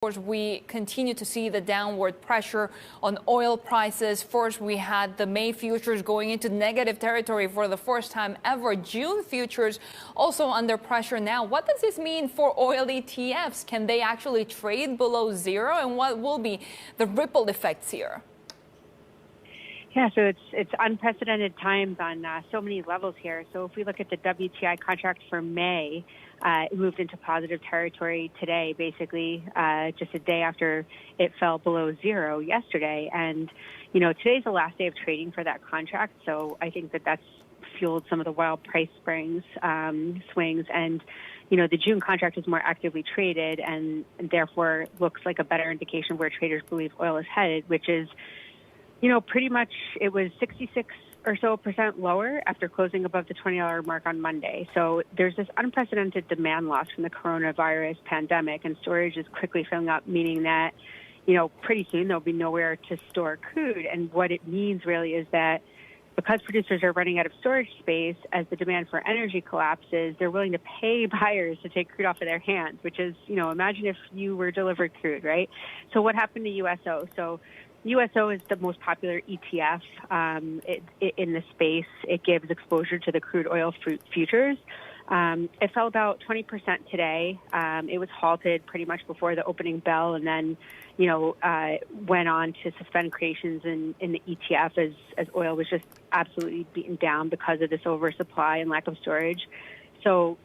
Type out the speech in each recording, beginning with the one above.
course, we continue to see the downward pressure on oil prices. First, we had the May futures going into negative territory for the first time ever. June futures also under pressure now. What does this mean for oil ETFs? Can they actually trade below zero? And what will be the ripple effects here? Yeah, so it's unprecedented times on so many levels here. So if we look at the WTI contract for May, it moved into positive territory today, basically just a day after it fell below zero yesterday. And, today's the last day of trading for that contract. So I think that's fueled some of the wild price swings. And, the June contract is more actively traded and therefore looks like a better indication where traders believe oil is headed, which is, pretty much it was 66% or so lower after closing above the $20 mark on Monday. So there's this unprecedented demand loss from the coronavirus pandemic, and storage is quickly filling up, meaning that, pretty soon there'll be nowhere to store crude. And what it means really is that because producers are running out of storage space, as the demand for energy collapses, they're willing to pay buyers to take crude off of their hands, which is, imagine if you were delivered crude, right? So what happened to USO? So USO is the most popular ETF in the space. It gives exposure to the crude oil futures. It fell about 20% today. It was halted pretty much before the opening bell, and then, went on to suspend creations in the ETF as oil was just absolutely beaten down because of this oversupply and lack of storage. So,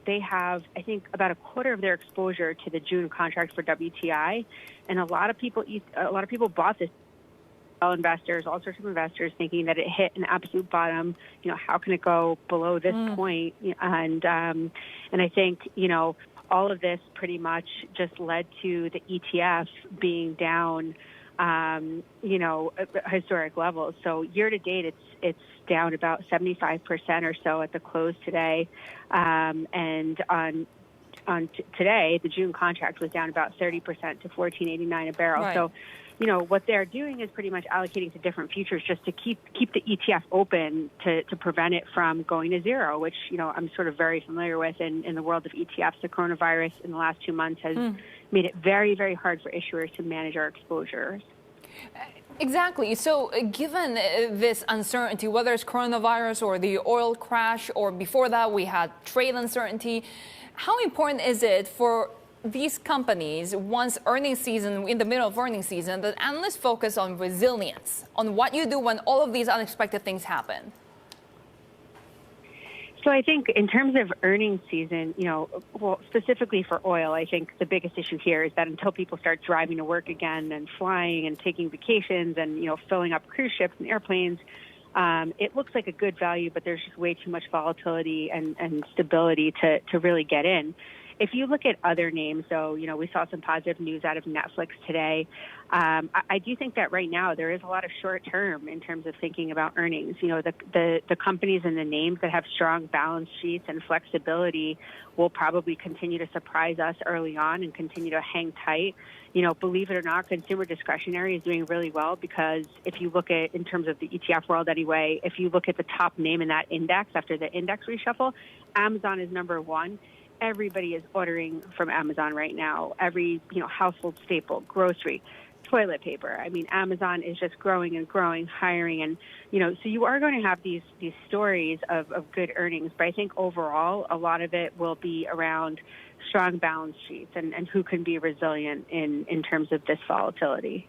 they have, I think, about a quarter of their exposure to the June contract for WTI, and a lot of people bought this. Investors, all sorts of investors, thinking that it hit an absolute bottom. How can it go below this point? And I think all of this pretty much just led to the ETF being down, historic levels. So year to date, it's down about 75% or so at the close today, and on today, the June contract was down about 30% to $14.89 a barrel. Right. So, what they're doing is pretty much allocating to different futures just to keep the ETF open to prevent it from going to zero, which, I'm sort of very familiar with in the world of ETFs. The coronavirus in the last 2 months has made it very, very hard for issuers to manage our exposures. Exactly. So given this uncertainty, whether it's coronavirus or the oil crash, or before that we had trade uncertainty, how important is it for these companies, once earnings season, in the middle of earnings season, that analysts focus on resilience, on what you do when all of these unexpected things happen? So I think in terms of earnings season, specifically for oil, I think the biggest issue here is that until people start driving to work again and flying and taking vacations and, filling up cruise ships and airplanes, it looks like a good value, but there's just way too much volatility and stability to really get in. If you look at other names, though, we saw some positive news out of Netflix today. I do think that right now there is a lot of short term in terms of thinking about earnings. The companies and the names that have strong balance sheets and flexibility will probably continue to surprise us early on and continue to hang tight. Believe it or not, consumer discretionary is doing really well, because if you look at, in terms of the ETF world anyway, if you look at the top name in that index after the index reshuffle, Amazon is number one. Everybody is ordering from Amazon right now. Every, household staple, grocery, toilet paper. I mean, Amazon is just growing and growing, hiring. And, so you are going to have these stories of good earnings. But I think overall, a lot of it will be around strong balance sheets and who can be resilient in terms of this volatility.